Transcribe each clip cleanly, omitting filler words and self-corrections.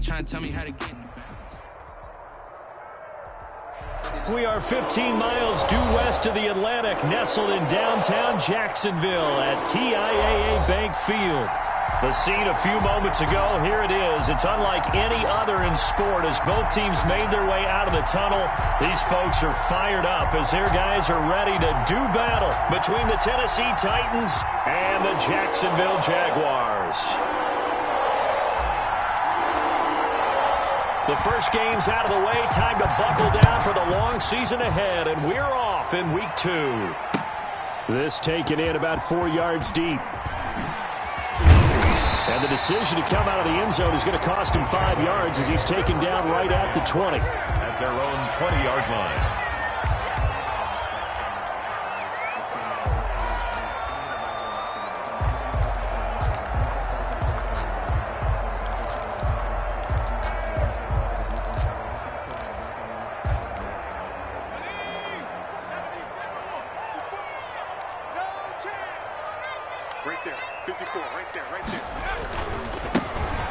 Trying to tell me how to get in the back. We are 15 miles due west of the Atlantic, nestled in downtown Jacksonville at TIAA Bank Field. The scene a few moments ago, here it is. It's unlike any other in sport as both teams made their way out of the tunnel. These folks are fired up as their guys are ready to do battle between the Tennessee Titans and the Jacksonville Jaguars. The first game's out of the way. Time to buckle down for the long season ahead, and we're off in week 2. This taken in about 4 yards deep. And the decision to come out of the end zone is going to cost him 5 yards as he's taken down right at the 20. At their own 20-yard line.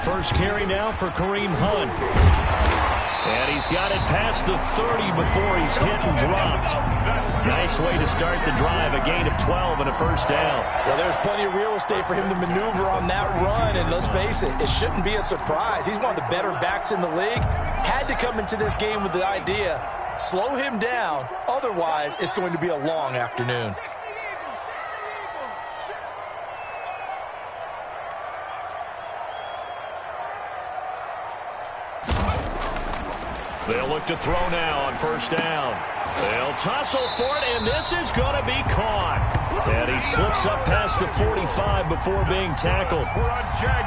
First carry now for Kareem Hunt. And he's got it past the 30 before he's hit and dropped. Nice way to start the drive. A gain of 12 and a first down. Well, there's plenty of real estate for him to maneuver on that run. And let's face it, it shouldn't be a surprise. He's one of the better backs in the league. Had to come into this game with the idea, slow him down. Otherwise, it's going to be a long afternoon. They'll look to throw now on first down. They'll tussle for it, and this is going to be caught. And he slips up past the 45 before being tackled.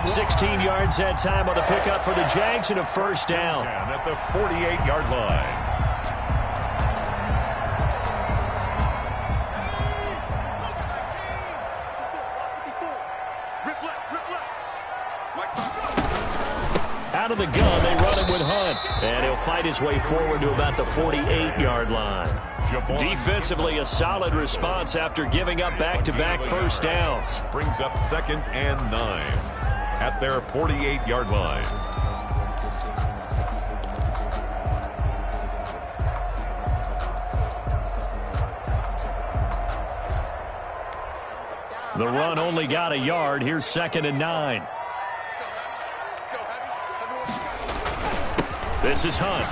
16 yards that time on the pickup for the Jags and a first down. At the 48-yard line. Out of the gun, they run him with Hunt. And he'll fight his way forward to about the 48-yard line. Defensively, a solid response after giving up back-to-back first downs. Brings up 2nd and 9 at their 48-yard line. The run only got a yard. Here's 2nd and 9. This is Hunt.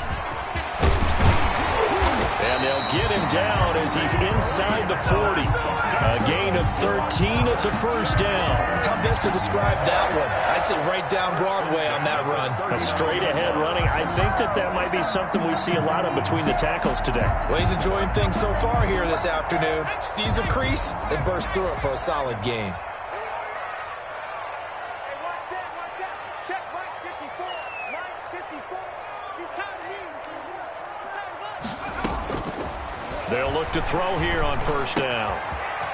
And they'll get him down as he's inside the 40. A gain of 13. It's a first down. How best to describe that one? I'd say right down Broadway on that run. A straight-ahead running. I think that might be something we see a lot of between the tackles today. Well, he's enjoying things so far here this afternoon. Sees a crease and bursts through it for a solid game. They'll look to throw here on first down.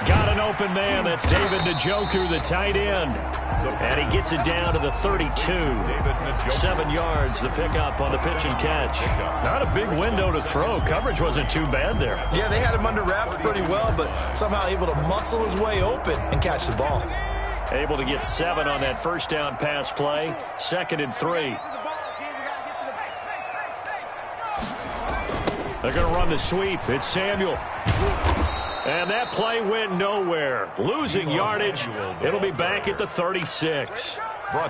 Got an open man. That's David Njoku, the tight end. And he gets it down to the 32. 7 yards, the pickup on the pitch and catch. Not a big window to throw. Coverage wasn't too bad there. Yeah, they had him under wraps pretty well, but somehow able to muscle his way open and catch the ball. Able to get 7 on that first down pass play. 2nd and 3. They're going to run the sweep. It's Samuel. And that play went nowhere. Losing yardage. It'll be back at the 36.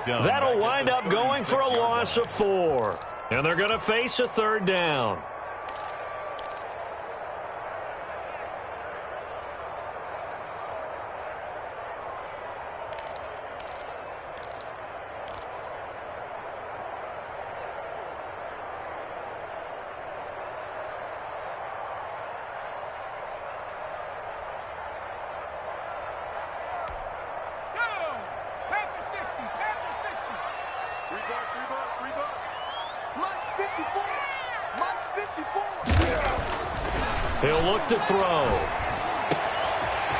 That'll wind up going for a loss of 4. And they're going to face a third down. He'll look to throw.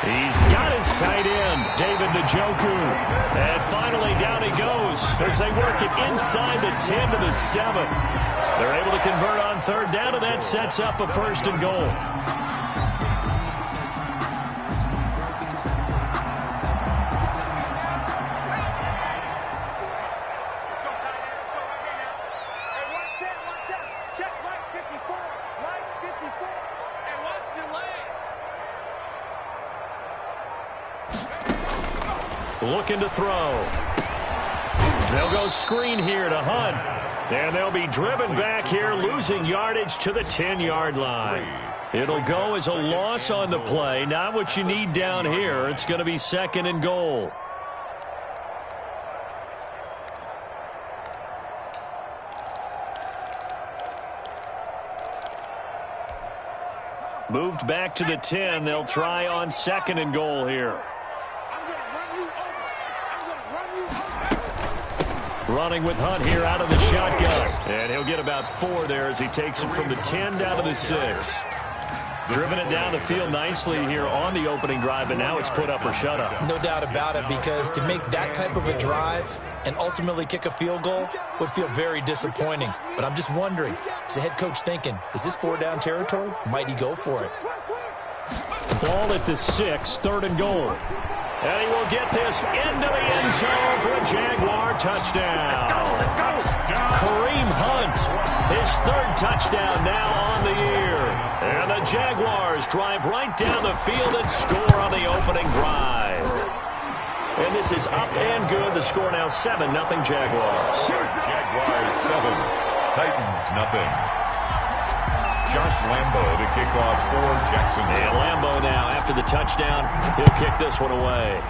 He's got his tight end, David Njoku. And finally down he goes as they work it inside the 10 to the 7. They're able to convert on third down, and that sets up a first and goal. looking to throw. They'll go screen here to Hunt. And they'll be driven back here, losing yardage to the 10-yard line. It'll go as a loss on the play. Not what you need down here. It's going to be 2nd and goal. Moved back to the 10. They'll try on 2nd and goal here. Running with Hunt here out of the shotgun. And he'll get about 4 there as he takes it from the 10 down to the 6. Driven it down the field nicely here on the opening drive, but now it's put up or shut up. No doubt about it, because to make that type of a drive and ultimately kick a field goal would feel very disappointing. But I'm just wondering, is the head coach thinking, is this 4-down territory? Might he go for it? Ball at the 6, 3rd and goal. And he will get this into the end zone for a Jaguar touchdown. Let's go. Kareem Hunt, his 3rd touchdown now on the year. And the Jaguars drive right down the field and score on the opening drive. And this is up and good. The score now 7-0 Jaguars. Jaguars 7, Titans nothing. Josh Lambo to kick off for Jacksonville. And Lambo now, after the touchdown, he'll kick this one away.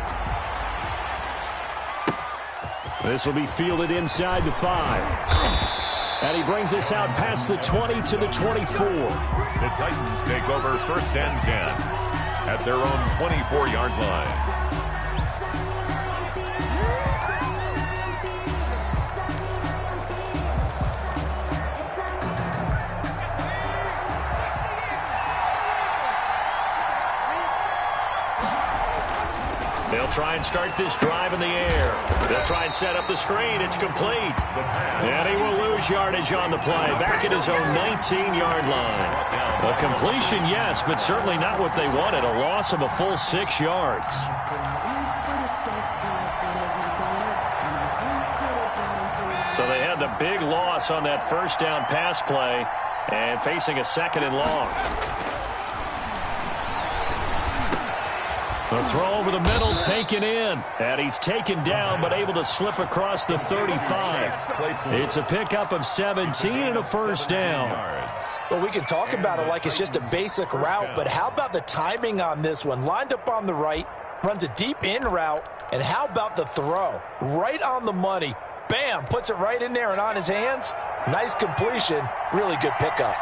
This will be fielded inside the 5. And he brings us out past the 20 to the 24. The Titans take over 1st and 10 at their own 24-yard line. They'll try and start this drive in the air. They'll try and set up the screen. It's complete. And he will lose yardage on the play. Back at his own 19-yard line. A completion, yes, but certainly not what they wanted. A loss of a full 6 yards. So they had the big loss on that 1st down pass play and facing a 2nd and long. The throw over the middle, taken in. And he's taken down, but able to slip across the 35. It's a pickup of 17 and a 1st down. Well, we can talk about it like it's just a basic route, but how about the timing on this one? Lined up on the right, runs a deep in route, and how about the throw? Right on the money. Bam, puts it right in there and on his hands. Nice completion, really good pickup.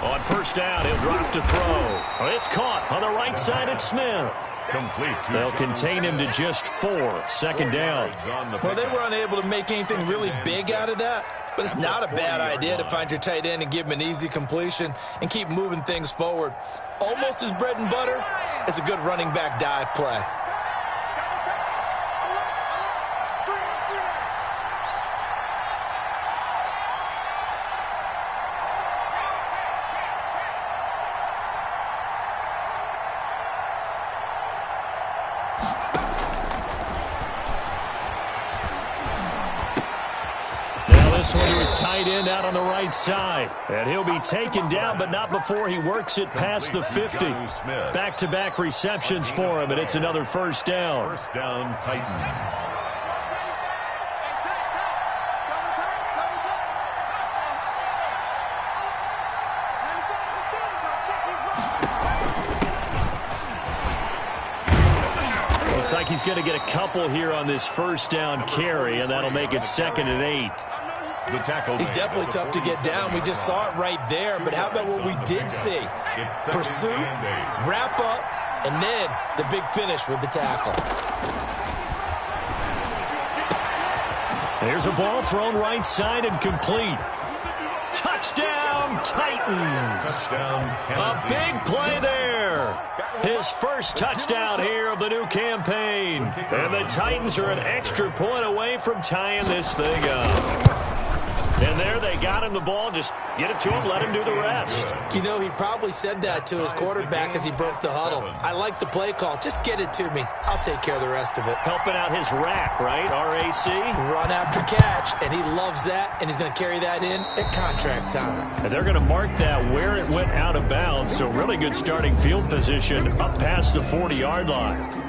On 1st down, he'll drop to throw. It's caught on the right side at Smith. Complete. They'll contain him to just 4. 2nd down. Well, they were unable to make anything really big out of that, but it's not a bad idea to find your tight end and give him an easy completion and keep moving things forward. Almost as bread and butter as a good running back dive play. This one to his tight end out on the right side. And he'll be taken down, but not before he works it past the 50. Back-to-back receptions for him, and it's another 1st down. 1st down, Titans. Looks like he's going to get a couple here on this 1st down carry, and that'll make it 2nd and 8. The tackle. He's definitely tough to get down. We just saw it right there. But how about what we did see? Pursuit, wrap up, and then the big finish with the tackle. There's a ball thrown right side and complete. Touchdown, Titans. Touchdown, A big play there. His 1st touchdown here of the new campaign. And the Titans are an extra point away from tying this thing up. And there they got him the ball. Just get it to him, let him do the rest. You know, he probably said that to his quarterback as he broke the huddle. I like the play call. Just get it to me. I'll take care of the rest of it. Helping out his rack, right? RAC? Run after catch, and he loves that, and he's going to carry that in at contract time. And they're going to mark that where it went out of bounds, so really good starting field position up past the 40-yard line.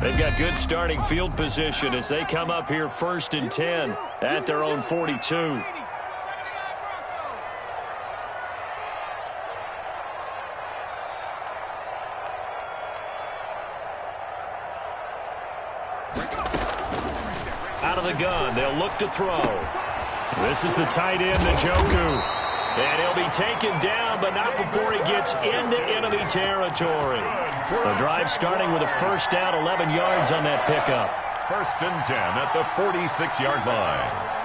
They've got good starting field position as they come up here 1st and 10 at their own 42. Out of the gun, they'll look to throw. This is the tight end, Njoku. And he'll be taken down, but not before he gets into enemy territory. The drive starting with a first down, 11 yards on that pickup. 1st and 10 at the 46-yard line.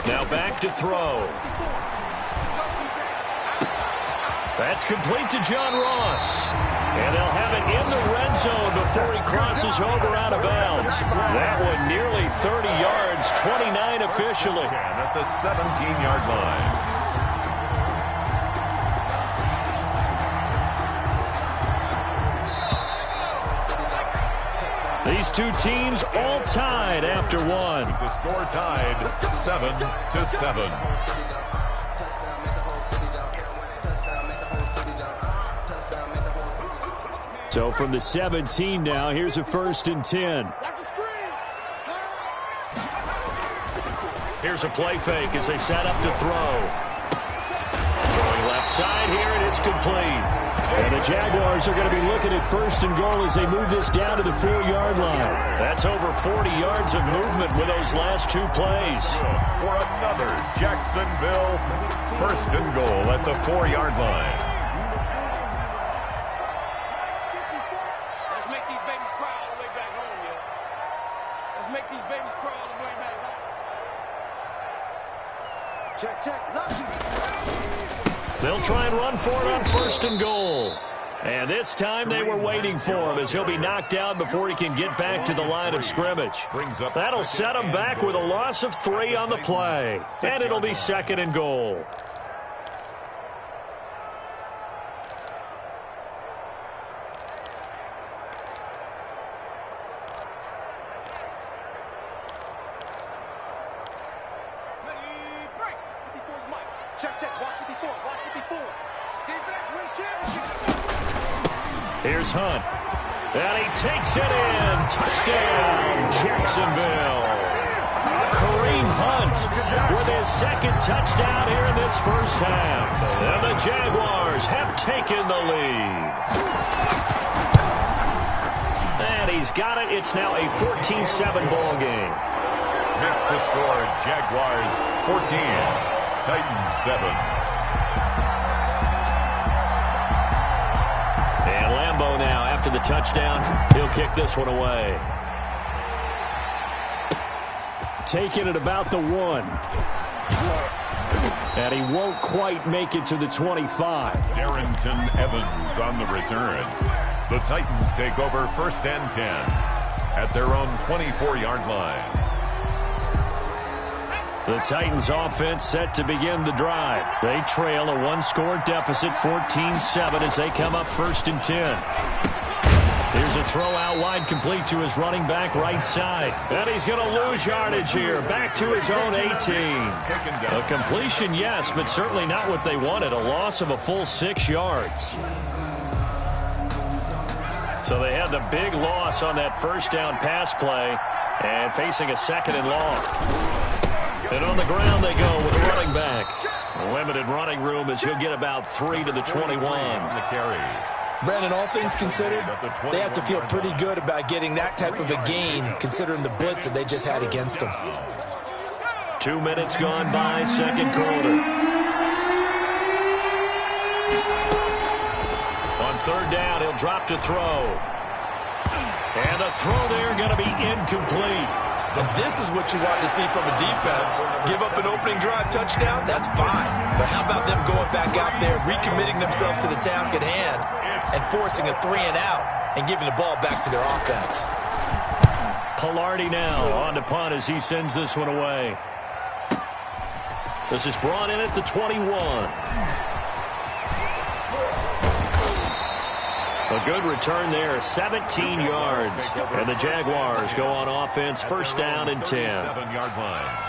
Now back to throw. That's complete to John Ross. And they'll have it in the red zone before he crosses over out of bounds. That one nearly 30 yards, 29 officially. 10 at the 17-yard line. These two teams all tied after one. The score tied 7-7. So from the 17 now, here's a 1st and 10. Here's a play fake as they set up to throw. Going left side here, and it's complete. And the Jaguars are going to be looking at 1st and goal as they move this down to the 4-yard line. That's over 40 yards of movement with those last two plays. For another Jacksonville 1st and goal at the 4-yard line. Let's make these babies cry all the way back home, yo. Let's make these babies cry all the way back home. Check, check. They'll try and run for it on 1st and goal. And this time they were waiting for him as he'll be knocked down before he can get back to the line of scrimmage. That'll set him back with a loss of 3 on the play. And it'll be 2nd and goal. Here's Hunt. And he takes it in. Touchdown, Jacksonville. Kareem Hunt with his 2nd touchdown here in this first half. And the Jaguars have taken the lead. And he's got it. It's now a 14-7 ball game. That's the score. Jaguars 14, Titans 7. And Lambeau now, after the touchdown, he'll kick this one away. Taking it about the 1. And he won't quite make it to the 25. Darrington Evans on the return. The Titans take over 1st and 10 at their own 24-yard line. The Titans offense set to begin the drive. They trail a 1-score deficit, 14-7, as they come up 1st and 10. Here's a throw out wide, complete to his running back right side. And he's going to lose yardage here, back to his own 18. A completion, yes, but certainly not what they wanted. A loss of a full 6 yards. So they had the big loss on that first down pass play and facing a 2nd and long. And on the ground they go with a running back. Limited running room as he'll get about 3 to the 21. The carry. Brandon, all things considered, they have to feel pretty good about getting that type of a gain considering the blitz that they just had against them. 2 minutes gone by, 2nd quarter. third down, he'll drop to throw. And the throw there going to be incomplete. And this is what you want to see from a defense. Give up an opening drive touchdown, that's fine. But how about them going back out there, recommitting themselves to the task at hand, and forcing a 3-and-out and giving the ball back to their offense. Pilardi now on to punt as he sends this one away. This is brought in at the 21. A good return there, 17 yards. And the Jaguars go on offense, first down and 10. 7-yard line.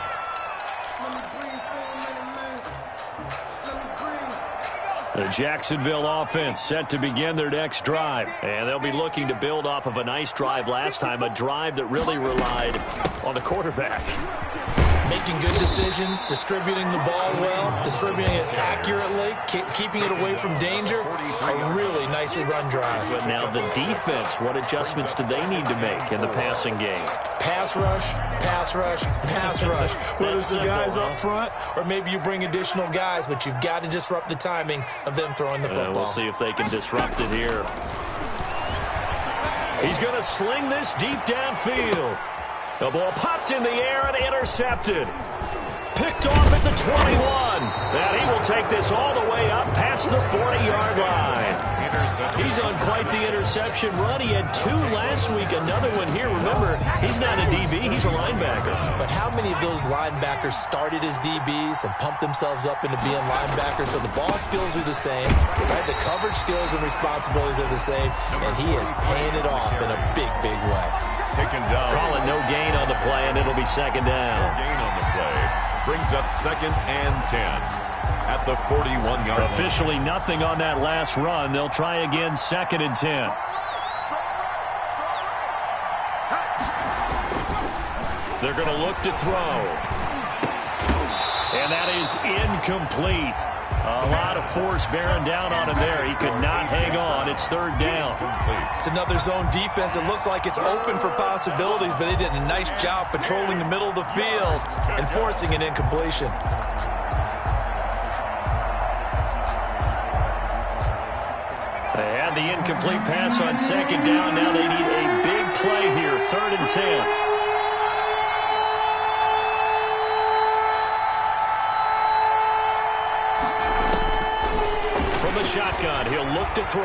The Jacksonville offense set to begin their next drive. And they'll be looking to build off of a nice drive last time, a drive that really relied on the quarterback. Making good decisions, distributing the ball well, distributing it accurately, keeping it away from danger. A really nicely run drive. But now the defense, what adjustments do they need to make in the passing game? Pass rush, pass rush, pass rush. Whether it's the guys up front or maybe you bring additional guys, but you've got to disrupt the timing of them throwing the football. We'll see if they can disrupt it here. He's going to sling this deep downfield. The ball popped in the air and intercepted. Picked off at the 21. And he will take this all the way up past the 40-yard line. He's on quite the interception run. He had 2 last week, another one here. Remember, he's not a DB, he's a linebacker. But how many of those linebackers started as DBs and pumped themselves up into being linebackers? So the ball skills are the same, right? The coverage skills and responsibilities are the same, and he is paying it off in a big, big way. Taken down. Calling no gain on the play, and it'll be second down. No gain on the play. Brings up second and 10 at the 41-yard line. Officially nothing on that last run. They'll try again, second and 10. They're going to look to throw. And that is incomplete. A lot of force bearing down on him there. He could not hang on. It's third down. It's another zone defense. It looks like it's open for possibilities, but they did a nice job patrolling the middle of the field and forcing an incompletion. They had the incomplete pass on second down. Now they need a big play here. Third and 10. Shotgun, he'll look to throw.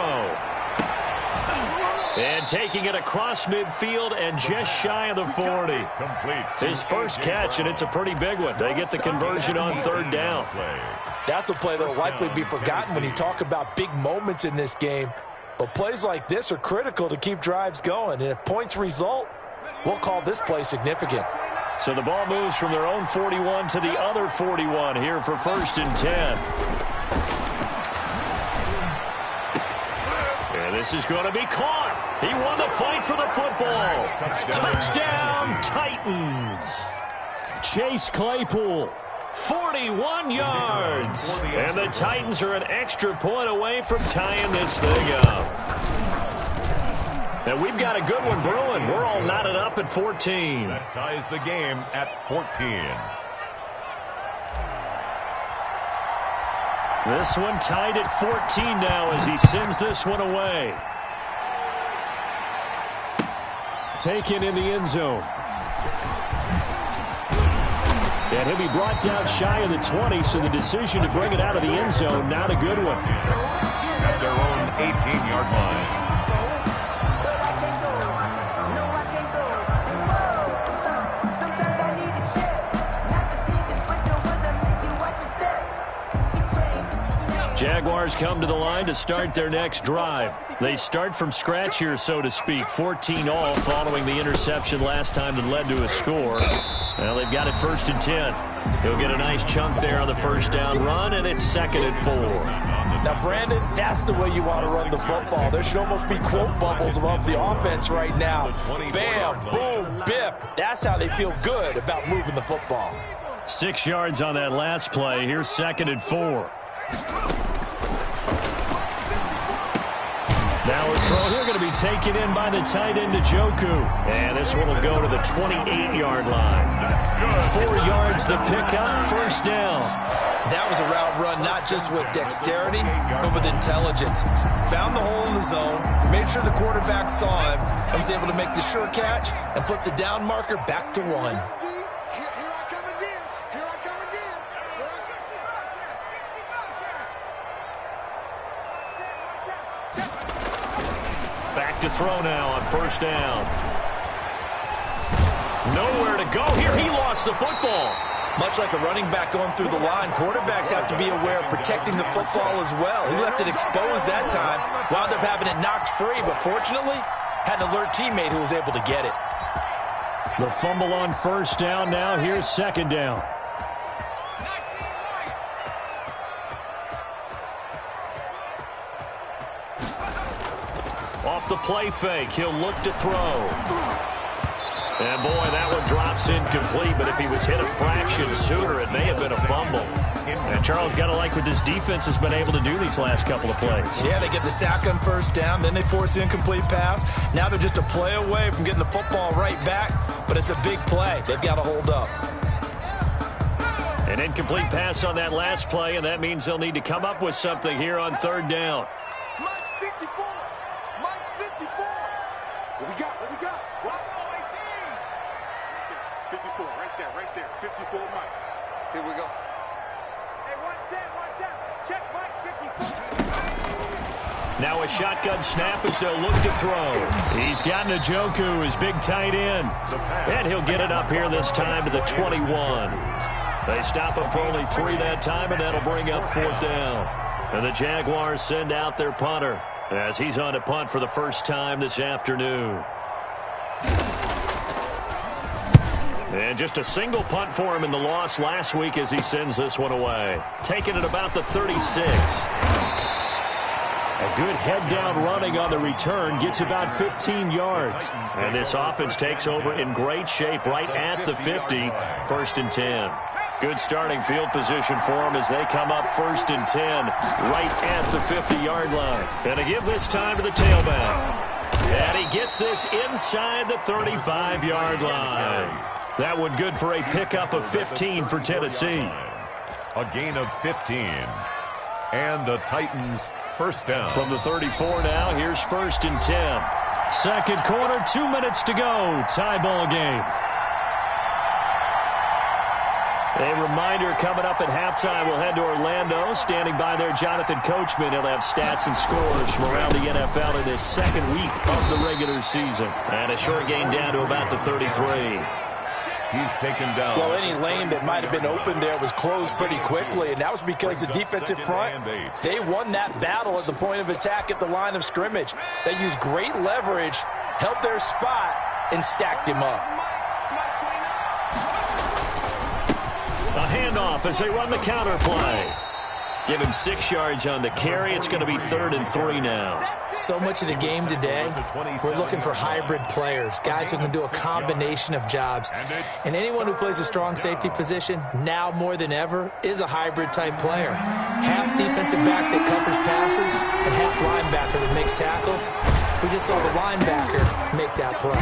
And taking it across midfield and just shy of the 40. His first catch, and it's a pretty big one. They get the conversion on third down. That's a play that will likely be forgotten when you talk about big moments in this game. But plays like this are critical to keep drives going. And if points result, we'll call this play significant. So the ball moves from their own 41 to the other 41 here for first and 10. This is going to be caught. He won the fight for the football. Touchdown, Titans. Chase Claypool, 41 yards. And the Titans are an extra point away from tying this thing up. And we've got a good one brewing. We're all knotted up at 14. That ties the game at 14. This one tied at 14 now as he sends this one away. Taken in the end zone. And he'll be brought down shy of the 20, so the decision to bring it out of the end zone, not a good one. At their own 18-yard line. Jaguars come to the line to start their next drive. They start from scratch here, so to speak. 14-all following the interception last time that led to a score. Well, they've got it first and 10. He'll get a nice chunk there on the first down run, and it's second and 4. Now, Brandon, that's the way you want to run the football. There should almost be quote bubbles above the offense right now. Bam, boom, biff. That's how they feel good about moving the football. 6 yards on that last play. Here's second and 4. Now a throw here going to be taken in by the tight end, Njoku. And this one will go to the 28-yard line. 4 yards the pickup, first down. That was a route run not just with dexterity, but with intelligence. Found the hole in the zone, made sure the quarterback saw him, and was able to make the sure catch and flip the down marker back to 1. Here I come again. Here I come again. Back to throw now on first down. Nowhere to go here. He lost the football. Much like a running back going through the line, quarterbacks have to be aware of protecting the football as well. He left it exposed that time, wound up having it knocked free, but fortunately, had an alert teammate who was able to get it. The fumble on first down now. Here's second down. Off the play fake, he'll look to throw. And boy, that one drops incomplete, but if he was hit a fraction sooner, it may have been a fumble. And Charles, got to like what this defense has been able to do these last couple of plays. Yeah, they get the sack on first down, then they force the incomplete pass. Now they're just a play away from getting the football right back, but it's a big play. They've got to hold up. An incomplete pass on that last play, and that means they'll need to come up with something here on third down. Mike 54. Mike 54. What we got? What we got? What? 54, right there. 54, Mike. Here we go. Hey, one set. Check Mike 54. Now a shotgun snap as they'll look to throw. He's got Njoku, his big tight end. And he'll get it up here this time to the 21. They stop him for only 3 that time, and that'll bring up fourth down. And the Jaguars send out their punter as he's on to punt for the first time this afternoon. And just a single punt for him in the loss last week as he sends this one away. Taking it about the 36. A good head-down running on the return gets about 15 yards. And this offense takes over in great shape right at the 50, first and 10. Good starting field position for them as they come up first and 10 right at the 50-yard line. And to give this time to the tailback. And he gets this inside the 35-yard line. That one good for a pickup of 15 for Tennessee. A gain of 15. And the Titans first down. From the 34 now, here's first and 10. Second quarter, 2 minutes to go. Tie ball game. A reminder coming up at halftime, we'll head to Orlando. Standing by there, Jonathan Coachman. He'll have stats and scores from around the NFL in this second week of the regular season. And a short gain down to about the 33. He's taken down. Well, any lane that might have been open there was closed pretty quickly, and that was because the defensive front, they won that battle at the point of attack at the line of scrimmage. They used great leverage, held their spot, and stacked him up. A handoff as they run the counter play. Give him 6 yards on the carry. It's going to be 3rd and 3 now. So much of the game today, we're looking for hybrid players, guys who can do a combination of jobs. And anyone who plays a strong safety position, now more than ever, is a hybrid-type player. Half defensive back that covers passes and half linebacker that makes tackles. We just saw the linebacker make that play.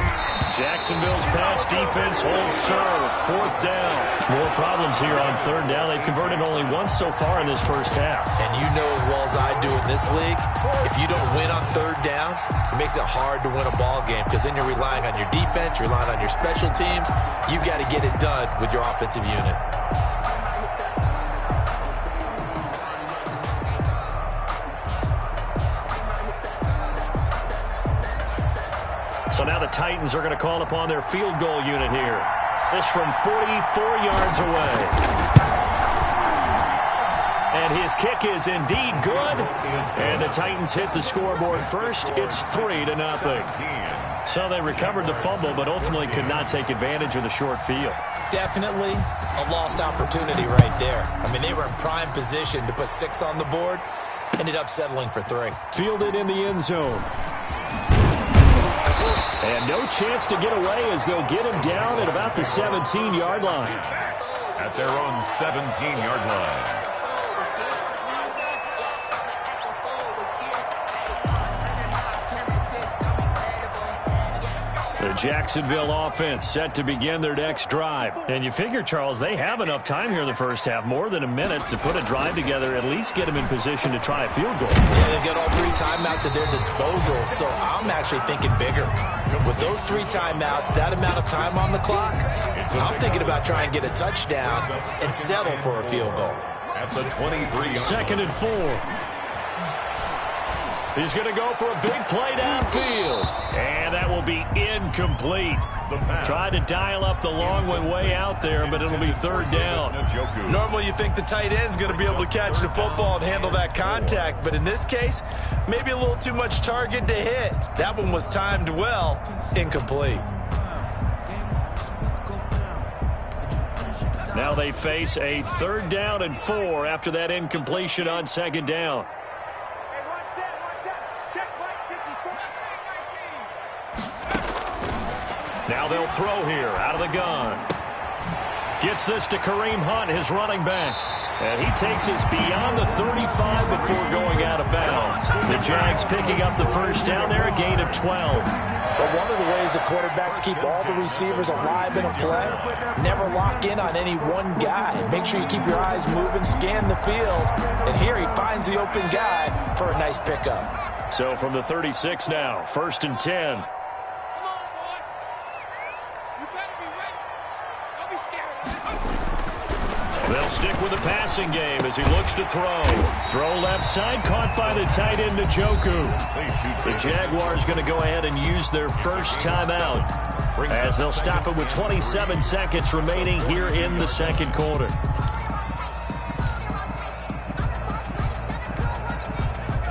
Jacksonville's pass defense holds serve. 4th down. More problems here on 3rd down. They've converted only once so far in this first half. And you know as well as I do in this league, if you don't win on 3rd down, it makes it hard to win a ball game because then you're relying on your defense, you're relying on your special teams. You've got to get it done with your offensive unit. So now the Titans are going to call upon their field goal unit here. This from 44 yards away. And his kick is indeed good. And the Titans hit the scoreboard first. It's 3-0. So they recovered the fumble, but ultimately could not take advantage of the short field. Definitely a lost opportunity right there. I mean, they were in prime position to put 6 on the board. Ended up settling for 3. Fielded in the end zone. And no chance to get away as they'll get him down at about the 17-yard line. At their own 17-yard line. The Jacksonville offense set to begin their next drive. And you figure, Charles, they have enough time here in the first half, more than a minute, to put a drive together, at least get them in position to try a field goal. Yeah, they've got all 3 timeouts at their disposal, so I'm actually thinking bigger. With those 3 timeouts, that amount of time on the clock, I'm thinking about trying to get a touchdown and settle for a field goal. At the 23. 2nd and 4. He's going to go for a big play downfield. And that will be incomplete. Tried to dial up the long one way out there, but it'll be 3rd down. Normally you think the tight end's going to be able to catch the football and handle that contact, but in this case, maybe a little too much target to hit. That one was timed well, incomplete. Now they face a 3rd down and 4 after that incompletion on 2nd down. Now they'll throw here out of the gun. Gets this to Kareem Hunt, his running back. And he takes us beyond the 35 before going out of bounds. The Jags picking up the 1st down there, a gain of 12. But one of the ways the quarterbacks keep all the receivers alive in a play, never lock in on any one guy. Make sure you keep your eyes moving, scan the field. And here he finds the open guy for a nice pickup. So from the 36 now, 1st and 10. They'll stick with the passing game as he looks to throw. Throw left side, caught by the tight end, Njoku. The Jaguars going to go ahead and use their first timeout as they'll stop it with 27 seconds remaining here in the 2nd quarter.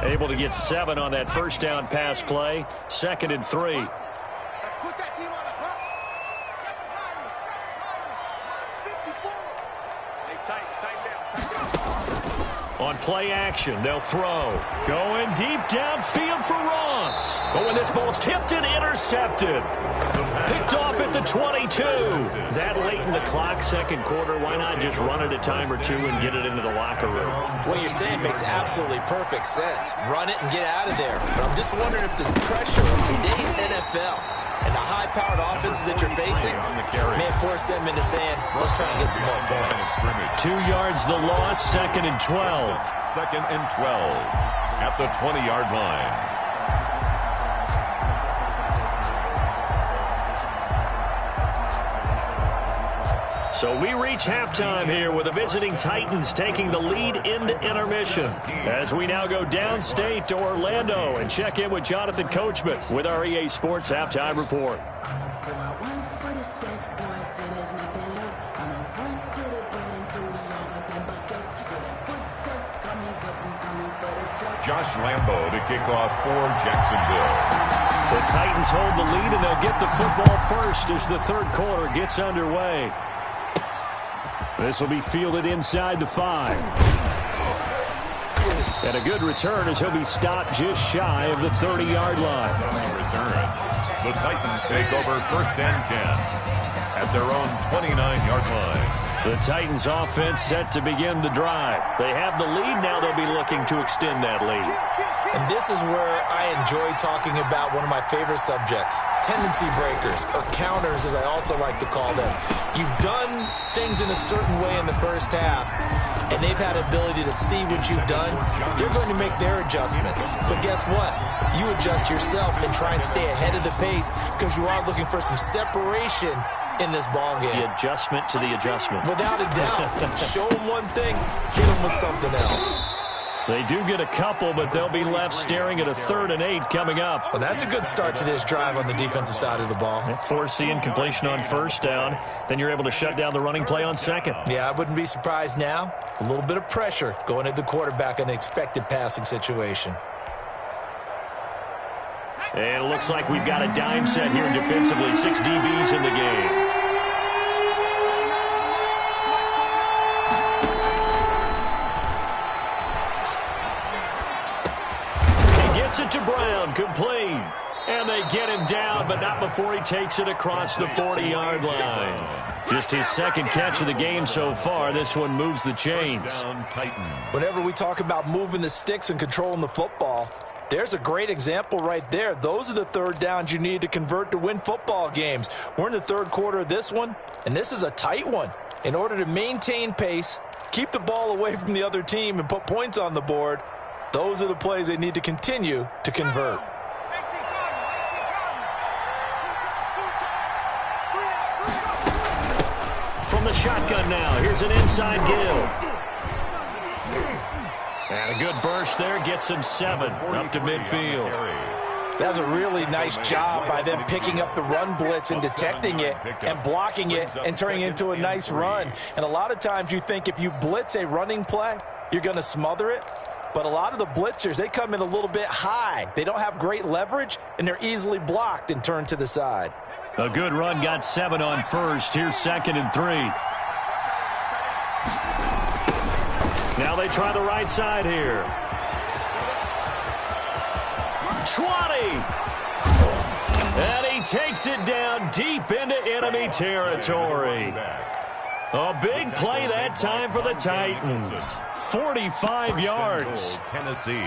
Able to get 7 on that 1st down pass play. 2nd and 3. On play action, they'll throw. Going deep downfield for Ross. But when this ball's tipped and intercepted. Picked off at the 22. That late in the clock, 2nd quarter, why not just run it a time or 2 and get it into the locker room? What you're saying makes absolutely perfect sense. Run it and get out of there. But I'm just wondering if the pressure of today's NFL and the high-powered offenses that you're facing may force them into saying, let's try and get some more points. 2 yards the loss, 2nd and 12. 2nd and 12 at the 20-yard line. So we reach halftime here with the visiting Titans taking the lead into intermission. As we now go downstate to Orlando and check in with Jonathan Coachman with our EA Sports Halftime Report. Josh Lambo to kick off for Jacksonville. The Titans hold the lead, and they'll get the football first as the 3rd quarter gets underway. This will be fielded inside the 5. And a good return as he'll be stopped just shy of the 30-yard line. Return. The Titans take over 1st and 10 at their own 29-yard line. The Titans offense set to begin the drive. They have the lead. Now they'll be looking to extend that lead. And this is where I enjoy talking about one of my favorite subjects, tendency breakers, or counters as I also like to call them. You've done things in a certain way in the first half, and they've had ability to see what you've done. They're going to make their adjustments. So guess what? You adjust yourself and try and stay ahead of the pace because you are looking for some separation in this ball game. The adjustment to the adjustment. Without a doubt. Show them one thing, hit them with something else. They do get a couple, but they'll be left staring at a 3rd and 8 coming up. Well, that's a good start to this drive on the defensive side of the ball. Force the incompletion on 1st down. Then you're able to shut down the running play on 2nd. Yeah, I wouldn't be surprised now. A little bit of pressure going at the quarterback in an expected passing situation. And it looks like we've got a dime set here defensively. 6 DBs in the game. It to Brown, complete. And they get him down, but not before he takes it across the 40-yard line. Just his 2nd catch of the game so far. This one moves the chains. Whenever we talk about moving the sticks and controlling the football, There's a great example right there. Those are the third downs you need to convert to win football games. We're in the third quarter of this one, and this is a tight one. In order to maintain pace, keep the ball away from the other team, and put points on the board, those are the plays they need to continue to convert. From the shotgun now, here's an inside give. And a good burst there gets him 7 up to midfield. That's a really nice job by them picking up the run blitz and detecting it and blocking it and turning it into a nice run. And a lot of times you think if you blitz a running play, you're going to smother it. But a lot of the blitzers, they come in a little bit high. They don't have great leverage, and they're easily blocked and turned to the side. A good run got 7 on first. Here's 2nd and 3. Now they try the right side here. 20. And he takes it down deep into enemy territory. A big play that time for the Titans. 45 yards. Tennessee.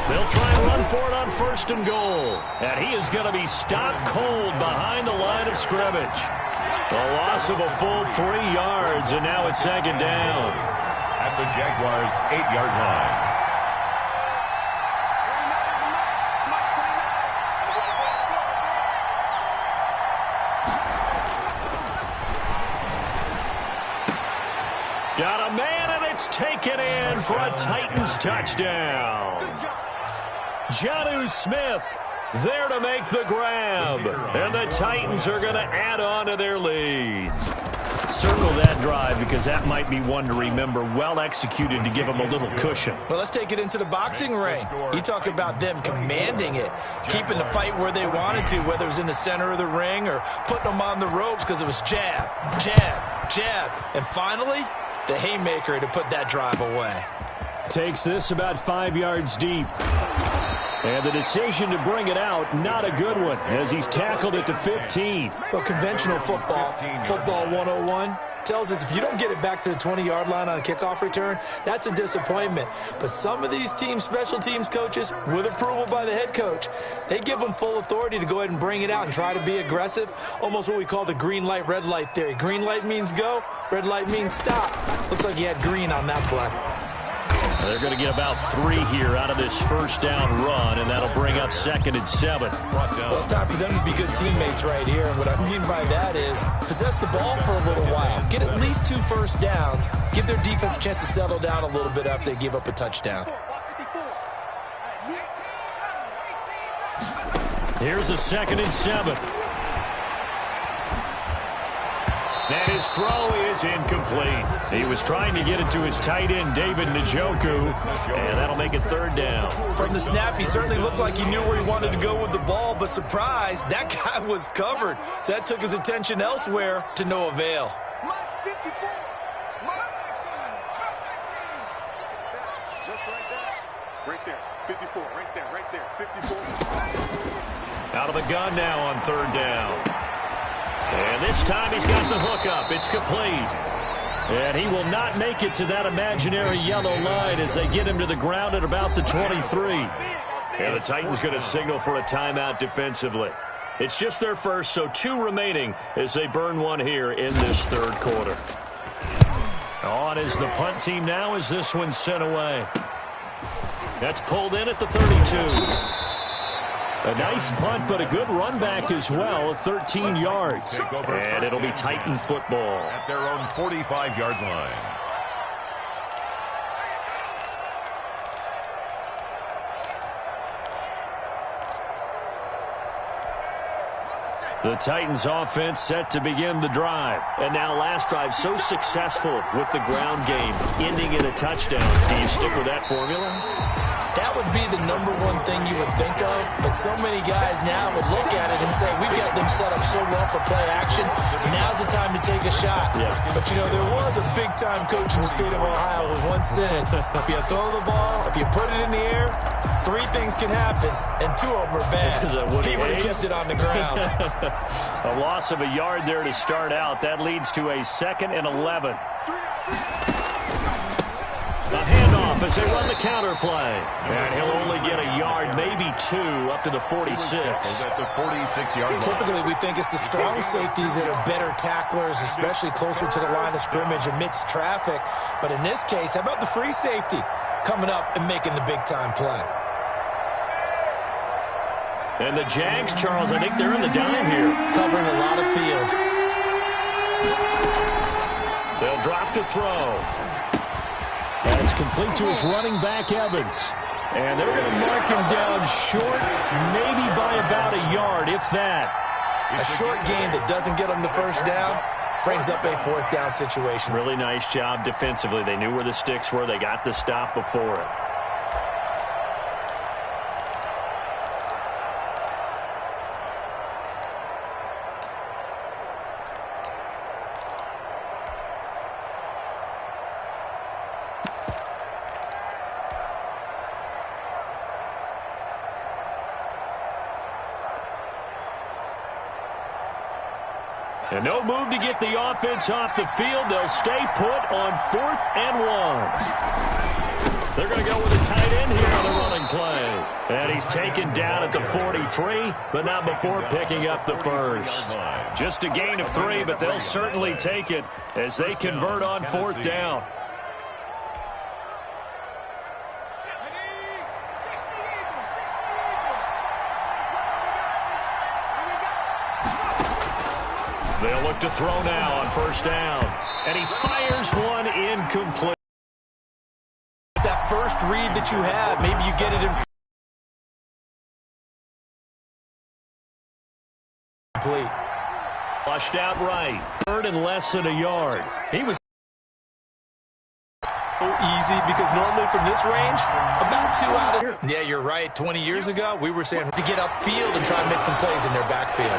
They'll try and run for it on 1st and goal. And he is going to be stopped cold behind the line of scrimmage. A loss of a full 3 yards, and now it's 2nd down. At the Jaguars' 8-yard line. Got a man, and it's taken in for a Titans touchdown. Jonnu Smith there to make the grab. And the Titans are going to add on to their lead. Circle that drive because that might be one to remember. Well executed to give them a little cushion. Well, let's take it into the boxing ring. You talk about them commanding it, keeping the fight where they wanted to, whether it was in the center of the ring or putting them on the ropes because it was jab, jab, jab. And finally, the haymaker to put that drive away. Takes this about 5 yards deep. And the decision to bring it out, not a good one, as he's tackled it to 15. Well, conventional football 101, tells us if you don't get it back to the 20-yard line on a kickoff return, that's a disappointment. But some of these teams, special teams coaches, with approval by the head coach, they give them full authority to go ahead and bring it out and try to be aggressive, almost what we call the green light, red light theory. Green light means go, red light means stop. Looks like he had green on that play. They're going to get about 3 here out of this 1st down run, and that'll bring up 2nd and 7. Well, it's time for them to be good teammates right here, and what I mean by that is possess the ball for a little while, get at least 2 first downs, give their defense a chance to settle down a little bit after they give up a touchdown. Here's a 2nd and 7. And his throw is incomplete. He was trying to get it to his tight end, David Njoku, and that'll make it 3rd down. From the snap, he certainly looked like he knew where he wanted to go with the ball, but surprise, that guy was covered. So that took his attention elsewhere to no avail. Just right there. Right there. 54. Right there. Right there. 54. Out of the gun now on 3rd down. And this time he's got the hook up. It's complete. And he will not make it to that imaginary yellow line as they get him to the ground at about the 23. And the Titans going to signal for a timeout defensively. It's just their first, so 2 remaining as they burn 1 here in this 3rd quarter. On is the punt team now as this one's sent away. That's pulled in at the 32. A nice punt, but a good run back as well of 13 yards. And it'll be Titan football. At their own 45-yard line. The Titans offense set to begin the drive. And now last drive so successful with the ground game, ending in a touchdown. Do you stick with that formula? That would be the #1 thing you would think of, but so many guys now would look at it and say, we've got them set up so well for play action, now's the time to take a shot. Yeah. But, you know, there was a big-time coach in the state of Ohio who once said, if you throw the ball, if you put it in the air, Three things can happen, and two of them are bad. He would have kissed it on the ground. A loss of a yard there to start out. That leads to a 2nd and 11. A handoff as they run the counter play. And he'll only get a yard, maybe 2, up to the 46. At the 46-yard line. Typically, we think it's the strong safeties that are better tacklers, especially closer to the line of scrimmage amidst traffic. But in this case, how about the free safety coming up and making the big-time play? And the Jags, Charles, I think they're in the dime here. Covering a lot of field. They'll drop to throw. That's complete to his running back, Evans. And they're going to mark him down short, maybe by about a yard, if that. A short gain that doesn't get him the first down brings up a 4th down situation. Really nice job defensively. They knew where the sticks were. They got the stop before it. And no move to get the offense off the field. They'll stay put on 4th and 1. They're going to go with a tight end here on the running play. And he's taken down at the 43, but not before picking up the first. Just a gain of 3, but they'll certainly take it as they convert on 4th down. They'll look to throw now on 1st down. And he fires one incomplete. It's that first read that you have. Maybe you get it in complete. Flushed out right. 3rd and less than a yard. He was so easy because normally from this range, about 2 out of... Yeah, you're right. 20 years ago, we were saying to get upfield and try and make some plays in their backfield.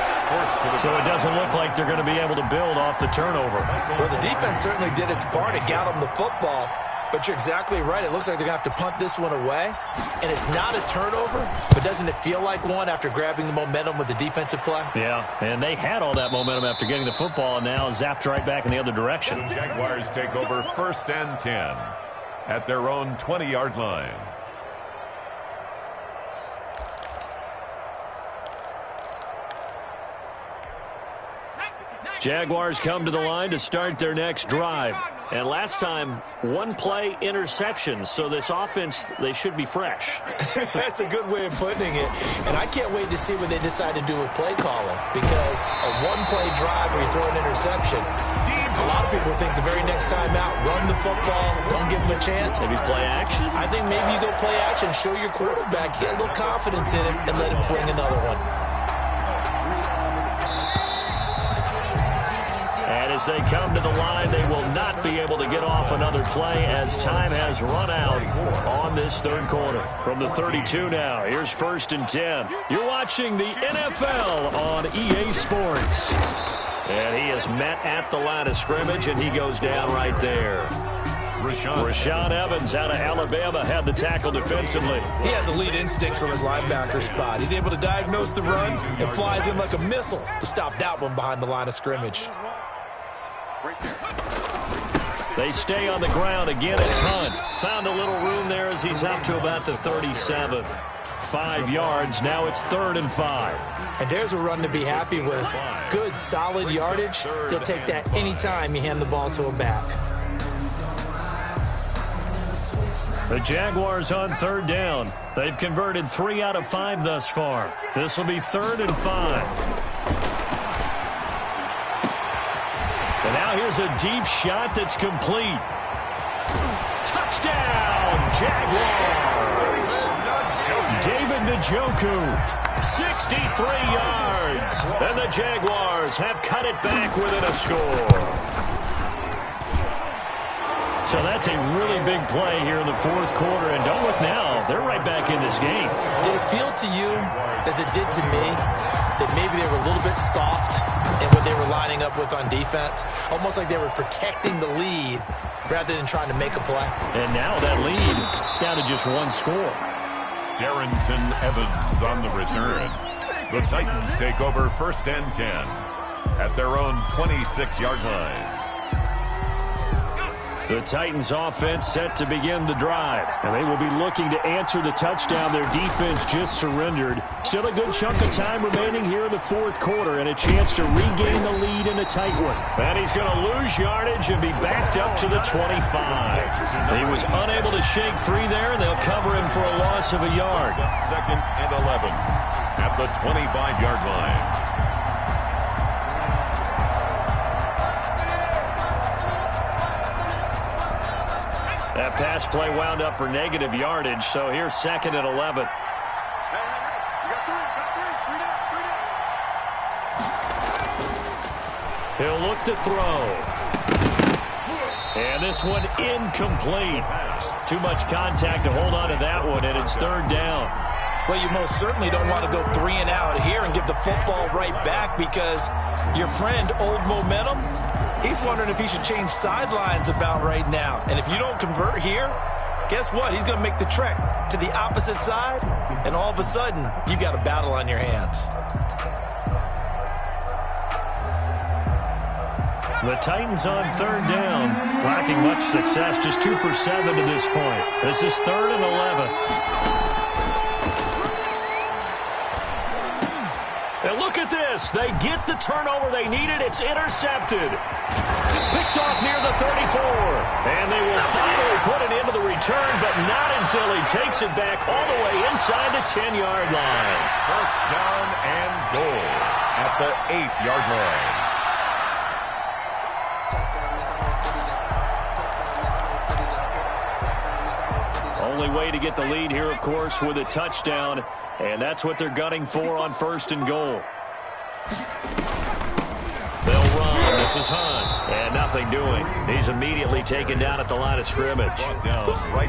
So it doesn't look like they're going to be able to build off the turnover. Well, the defense certainly did its part. It got them the football. But you're exactly right. It looks like they're going to have to punt this one away. And it's not a turnover, but doesn't it feel like one after grabbing the momentum with the defensive play? Yeah, and they had all that momentum after getting the football and now zapped right back in the other direction. The Jaguars take over 1st and 10 at their own 20-yard line. Jaguars come to the line to start their next drive. And last time, 1-play interceptions. So this offense, they should be fresh. That's a good way of putting it. And I can't wait to see what they decide to do with play calling. Because a 1-play drive where you throw an interception, a lot of people think the very next time out, run the football, don't give them a chance. Maybe play action? I think maybe you go play action, show your quarterback, get a little confidence in him, and let him fling another one. And as they come to the line, they will not be able to get off another play as time has run out on this 3rd quarter. From the 32 now, here's 1st and 10. You're watching the NFL on EA Sports. And he is met at the line of scrimmage, and he goes down right there. Rashaan Evans out of Alabama had the tackle defensively. He has elite instincts from his linebacker spot. He's able to diagnose the run and flies in like a missile to stop that one behind the line of scrimmage. They stay on the ground. Again, it's Hunt. Found a little room there as he's up to about the 37. 5 yards. Now it's 3rd and 5. And there's a run to be happy with. Good, solid yardage. He'll take that anytime you hand the ball to a back. The Jaguars on 3rd down. They've converted 3 out of 5 thus far. This will be 3rd and 5. And now here's a deep shot that's complete. Touchdown, Jaguars. David Njoku, 63 yards. And the Jaguars have cut it back within a score. So that's a really big play here in the 4th quarter. And don't look now, they're right back in this game. Did it feel to you, as it did to me, that maybe they were a little bit soft in what they were lining up with on defense? Almost like they were protecting the lead rather than trying to make a play. And now that lead is down to just 1 score. Darrington Evans on the return. The Titans take over 1st and 10 at their own 26-yard line. The Titans offense set to begin the drive, and they will be looking to answer the touchdown their defense just surrendered. Still a good chunk of time remaining here in the 4th quarter and a chance to regain the lead in a tight one. And he's going to lose yardage and be backed up to the 25. He was unable to shake free there, and they'll cover him for a loss of a yard. 2nd and 11 at the 25-yard line. That pass play wound up for negative yardage, so here's 2nd and 11. He'll look to throw. And this one incomplete. Too much contact to hold on to that one, and it's 3rd down. Well, you most certainly don't want to go 3 and out here and give the football right back, because your friend, Old Momentum, he's wondering if he should change sidelines about right now. And if you don't convert here, guess what? He's going to make the trek to the opposite side, and all of a sudden, you've got a battle on your hands. The Titans on 3rd down, lacking much success, just 2 for 7 to this point. This is 3rd and 11. And look at this. They get the turnover they needed. It's intercepted. Picked off near the 34. And they will finally put it into the return, but not until he takes it back all the way inside the 10-yard line. 1st down and goal at the 8-yard line. Only way to get the lead here, of course, with a touchdown, and that's what they're gunning for on 1st and goal. They'll run. This is Hunt, and nothing doing. He's immediately taken down at the line of scrimmage.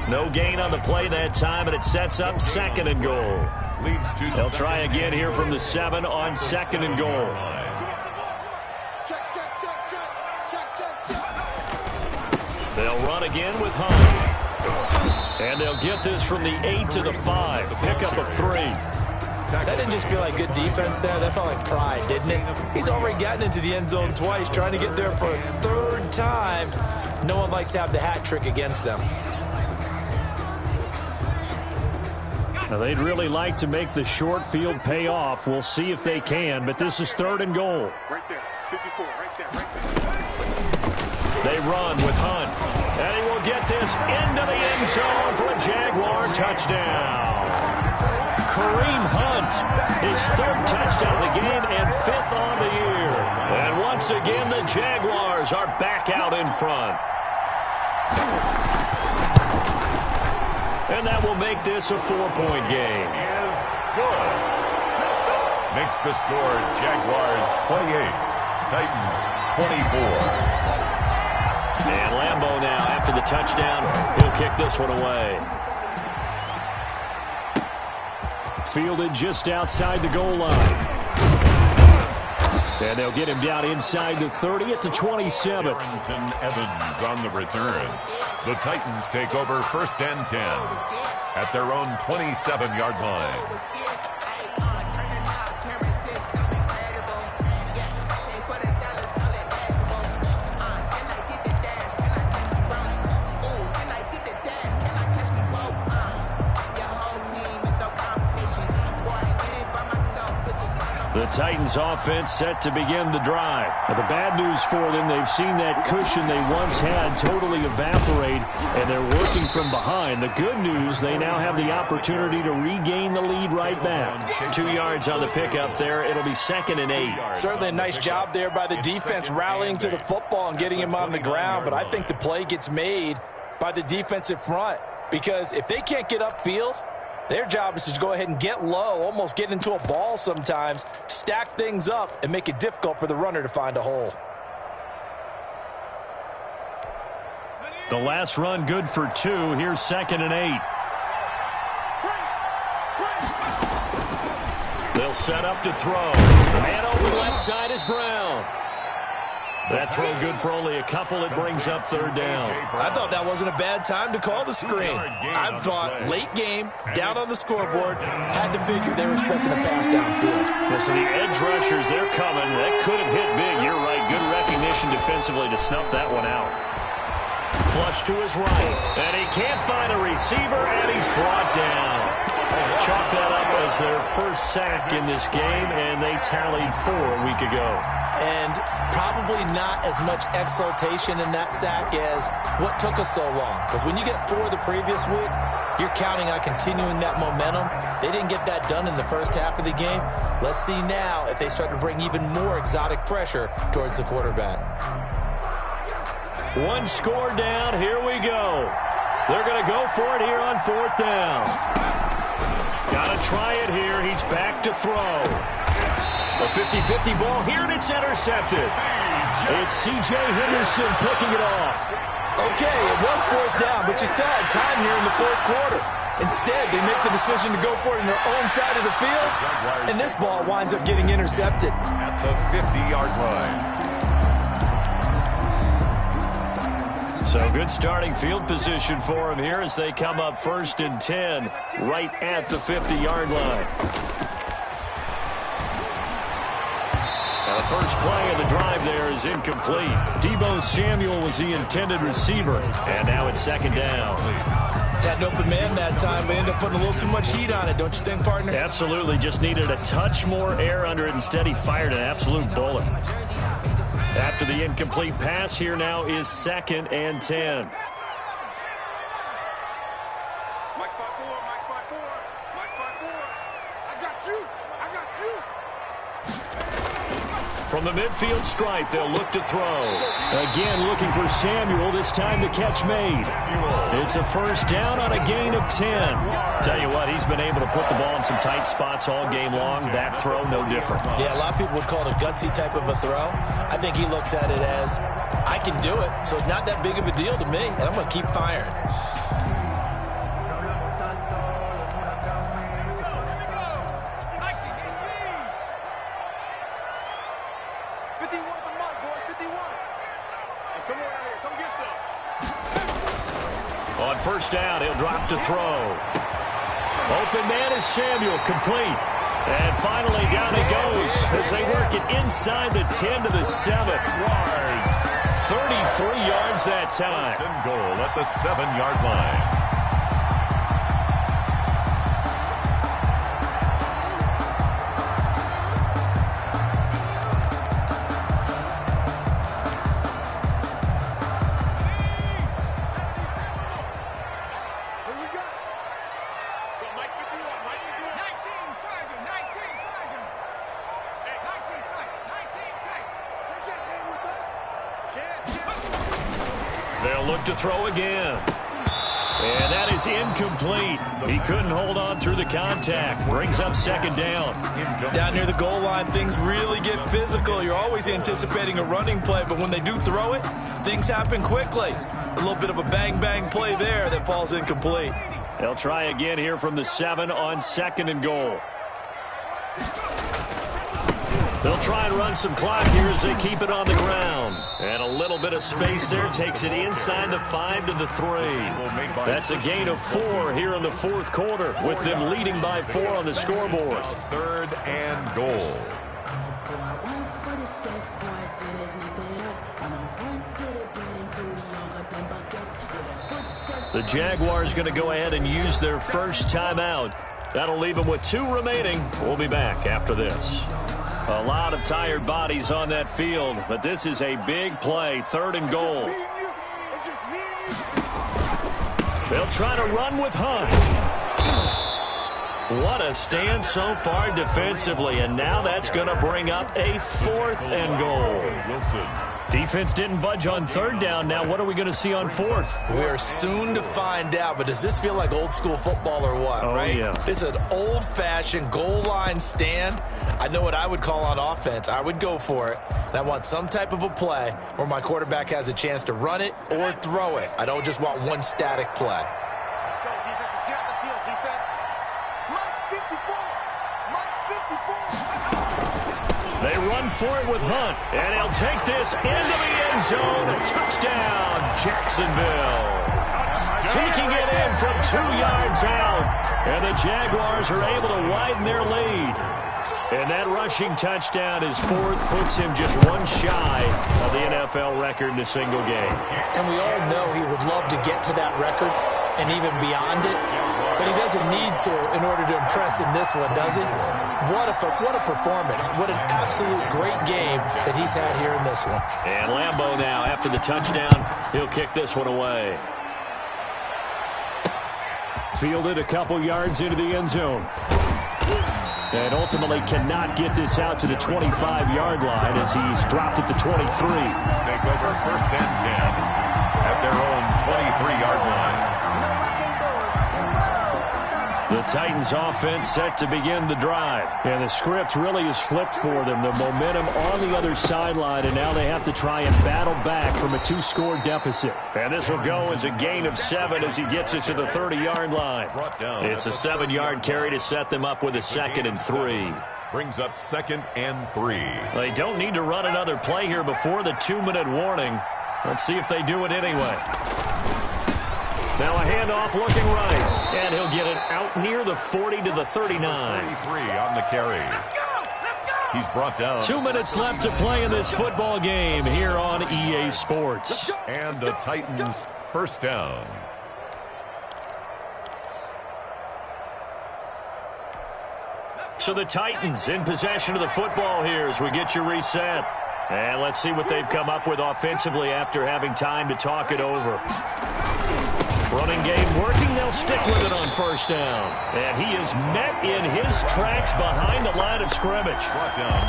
No gain on the play that time, and it sets up 2nd and goal. They'll try again here from the 7 on 2nd and goal. They'll run again with Hunt. And they'll get this from the 8 to the 5. Pickup of 3. That didn't just feel like good defense there. That felt like pride, didn't it? He's already gotten into the end zone twice, trying to get there for a 3rd time. No one likes to have the hat trick against them. Now, they'd really like to make the short field pay off. We'll see if they can, but this is 3rd and goal. Right there, 54, right there, right there. They run with Hunt. And he will get this into the end zone for a Jaguar touchdown. Kareem Hunt, his 3rd touchdown of the game and 5th on the year. And once again, the Jaguars are back out in front. And that will make this a 4-point game. Is good. Makes the score Jaguars 28, Titans 24. And Lambeau now, after the touchdown, he'll kick this one away. Fielded just outside the goal line. And they'll get him down inside the 30 at the 27. Darrington Evans on the return. The Titans take over 1st and 10 at their own 27-yard line. The Titans offense set to begin the drive. Now, the bad news for them, they've seen that cushion they once had totally evaporate, and they're working from behind. The good news, they now have the opportunity to regain the lead right back. 2 yards on the pickup there. It'll be 2nd and 8. Certainly a nice job there by the defense rallying to the football and getting him on the ground, but I think the play gets made by the defensive front, because if they can't get upfield, their job is to go ahead and get low, almost get into a ball sometimes, stack things up, and make it difficult for the runner to find a hole. The last run good for 2. Here's 2nd and 8. They'll set up to throw. The man over the left side is Brown. That throw good for only a couple. It brings up third down. I thought that wasn't a bad time to call the screen. I thought late game, down on the scoreboard, had to figure they were expecting a pass downfield. Listen, the edge rushers, they're coming. That could have hit big. You're right. Good recognition defensively to snuff that one out. Flush to his right. And he can't find a receiver, and he's brought down. Chalk that up as their first sack in this game, and they tallied 4 a week ago. And probably not as much exultation in that sack as what took us so long. Because when you get 4 the previous week, you're counting on continuing that momentum. They didn't get that done in the first half of the game. Let's see now if they start to bring even more exotic pressure towards the quarterback. 1 score down. Here we go. They're going to go for it here on 4th down. Got to try it here. He's back to throw. A 50-50 ball here, and it's intercepted. It's C.J. Henderson picking it off. Okay, it was 4th down, but you still had time here in the 4th quarter. Instead, they make the decision to go for it on their own side of the field, and this ball winds up getting intercepted. At the 50-yard line. So good starting field position for him here as they come up 1st and 10 right at the 50-yard line. Now the first play of the drive there is incomplete. Deebo Samuel was the intended receiver, and now it's 2nd down. Had an open man that time, but ended up putting a little too much heat on it, don't you think, partner? Absolutely. Just needed a touch more air under it. Instead, he fired an absolute bullet. After the incomplete pass, here now is 2nd and 10. Mike 5-4, Mike 5-4, Mike 5-4. I got you. I got you. From the midfield stripe, they'll look to throw. Again, looking for Samuel, this time the catch made. It's a 1st down on a gain of 10. Tell you what, he's been able to put the ball in some tight spots all game long. That throw, no different. Yeah, a lot of people would call it a gutsy type of a throw. I think he looks at it as, I can do it, so it's not that big of a deal to me, and I'm going to keep firing. On 1st down, he'll drop to throw. Open man is Samuel, complete. And finally, down he goes as they work it inside the 10 to the 7. 33 yards that time. 1st and goal at the 7-yard line. They'll look to throw again. And that is incomplete. He couldn't hold on through the contact. Brings up 2nd down. Down near the goal line, things really get physical. You're always anticipating a running play, but when they do throw it, things happen quickly. A little bit of a bang-bang play there that falls incomplete. They'll try again here from the 7 on 2nd and goal. They'll try and run some clock here as they keep it on the ground. And a little bit of space there takes it inside the 5 to the 3. That's a gain of 4 here in the 4th quarter, with them leading by 4 on the scoreboard. 3rd and goal. The Jaguars going to go ahead and use their first timeout. That'll leave them with 2 remaining. We'll be back after this. A lot of tired bodies on that field, but this is a big play, 3rd and goal. They'll try to run with Hunt. What a stand so far defensively, and now that's going to bring up a 4th and goal. Defense didn't budge on 3rd down. Now what are we going to see on 4th? We are soon to find out, but does this feel like old school football or what, right? Yeah. This is an old-fashioned goal line stand. I know what I would call on offense. I would go for it, and I want some type of a play where my quarterback has a chance to run it or throw it. I don't just want one static play. Let's go, defense. Let's get out the field, defense. Mike 54. Mike 54. They run run for it with Hunt. And he'll take this into the end zone. A touchdown, Jacksonville. Taking it in from 2 yards out. And the Jaguars are able to widen their lead. And that rushing touchdown, his fourth, puts him just one shy of the NFL record in a single game. And we all know he would love to get to that record and even beyond it. But he doesn't need to in order to impress in this one, does he? What a performance. What an absolute great game that he's had here in this one. And Lambeau now, after the touchdown, he'll kick this one away. Fielded a couple yards into the end zone. And ultimately cannot get this out to the 25-yard line as he's dropped at the 23. Take over first and 10 at their own 23-yard line. The Titans offense set to begin the drive. And the script really is flipped for them. The momentum on the other sideline, and now they have to try and battle back from a 2-score deficit. And this will go as a gain of 7 as he gets it to the 30-yard line. It's a 7-yard carry to set them up with a 2nd and 3. Brings up 2nd and 3. They don't need to run another play here before the 2-minute warning. Let's see if they do it anyway. Now a handoff looking right. And he'll get it out near the 40 to the 39. 33 on the carry. He's brought down. 2 minutes left to play in this football game here on EA Sports. And the Titans first down. So the Titans in possession of the football here as we get you reset. And let's see what they've come up with offensively after having time to talk it over. Running game working. They'll stick with it on first down. And he is met in his tracks behind the line of scrimmage.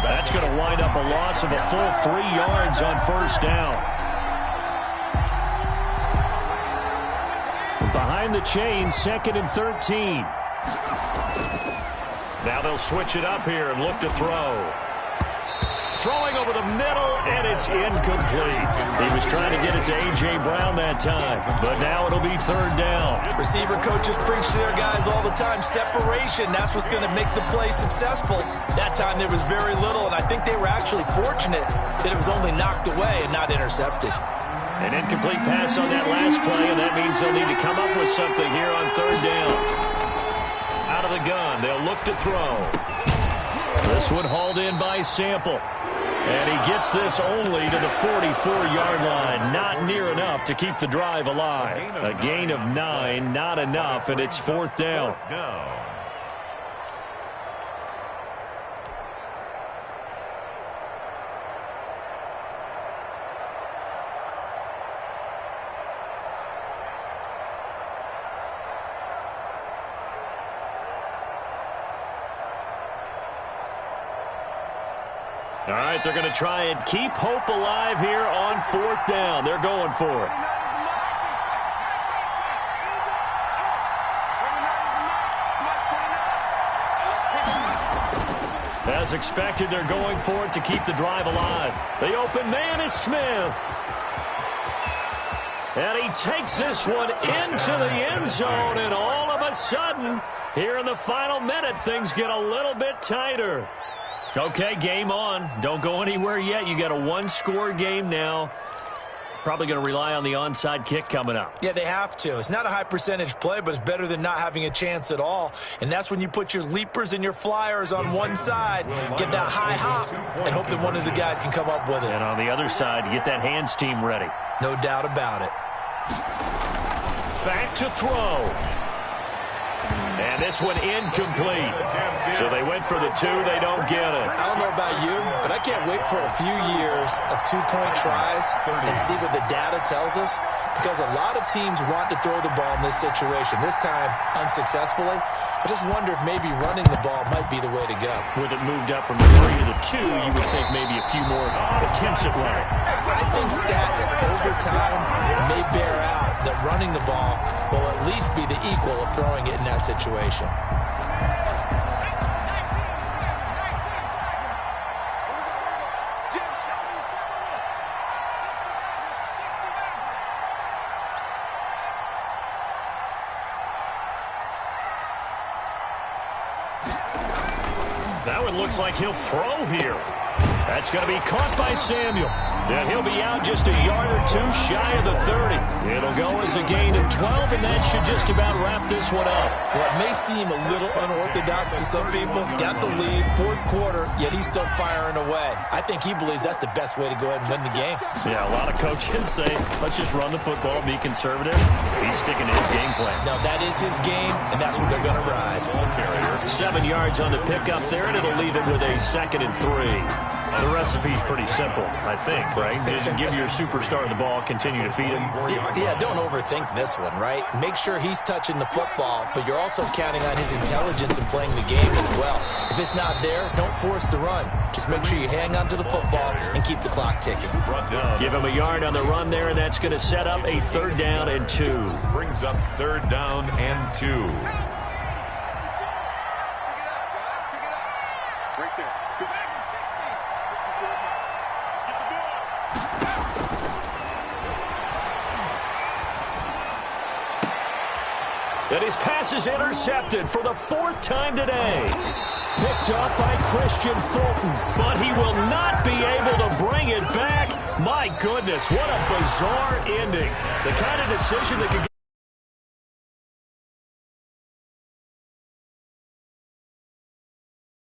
That's going to wind up a loss of a full 3 yards on first down. Behind the chain, 2nd and 13. Now they'll switch it up here and look to throw. Throwing over the middle, and it's incomplete. He was trying to get it to A.J. Brown that time, but now it'll be 3rd down. Receiver coaches preach to their guys all the time. Separation, that's what's going to make the play successful. That time there was very little, and I think they were actually fortunate that it was only knocked away and not intercepted. An incomplete pass on that last play, and that means they'll need to come up with something here on 3rd down. Out of the gun, they'll look to throw. This one hauled in by Sample. And he gets this only to the 44-yard line. Not near enough to keep the drive alive. A gain of 9, not enough, and it's 4th down. All right, they're going to try and keep hope alive here on 4th down. They're going for it. As expected, they're going for it to keep the drive alive. The open man is Smith. And he takes this one into the end zone, and all of a sudden, here in the final minute, things get a little bit tighter. Okay, game on. Don't go anywhere yet. You got a 1-score game now. Probably going to rely on the onside kick coming up. Yeah, they have to. It's not a high percentage play, but it's better than not having a chance at all. And that's when you put your leapers and your flyers on one side, get that high hop, and hope that one of the guys can come up with it. And on the other side, you get that hands team ready. No doubt about it. Back to throw. And this one incomplete. So they went for the 2. They don't get it. I don't know about you, but I can't wait for a few years of 2-point tries and see what the data tells us, because a lot of teams want to throw the ball in this situation. This time, unsuccessfully. I just wonder if maybe running the ball might be the way to go. With it moved up from the 3 to the 2, you would think maybe a few more attempts at running. I think stats over time may bear out that running the ball will at least be the equal of throwing it in that situation. That one looks like he'll throw here. That's going to be caught by Samuel. And he'll be out just a yard or two shy of the 30. It'll go as a gain of 12, and that should just about wrap this one up. Well, it may seem a little unorthodox to some people. Got the lead, fourth quarter, yet he's still firing away. I think he believes that's the best way to go ahead and win the game. Yeah, a lot of coaches say, let's just run the football, be conservative. He's sticking to his game plan. No, that is his game, and that's what they're going to ride. Ball carrier. 7 yards on the pickup there, and it'll leave it with a 2nd and 3. The recipe's pretty simple, I think, right? Just give your superstar the ball, continue to feed him. Yeah, don't overthink this one, right? Make sure he's touching the football, but you're also counting on his intelligence in playing the game as well. If it's not there, don't force the run. Just make sure you hang on to the football and keep the clock ticking. Give him a yard on the run there, and that's going to set up a 3rd down and 2. Brings up 3rd down and 2. Right there. And his pass is intercepted for the 4th time today. Picked up by Christian Fulton, but he will not be able to bring it back. My goodness, what a bizarre ending. The kind of decision that could get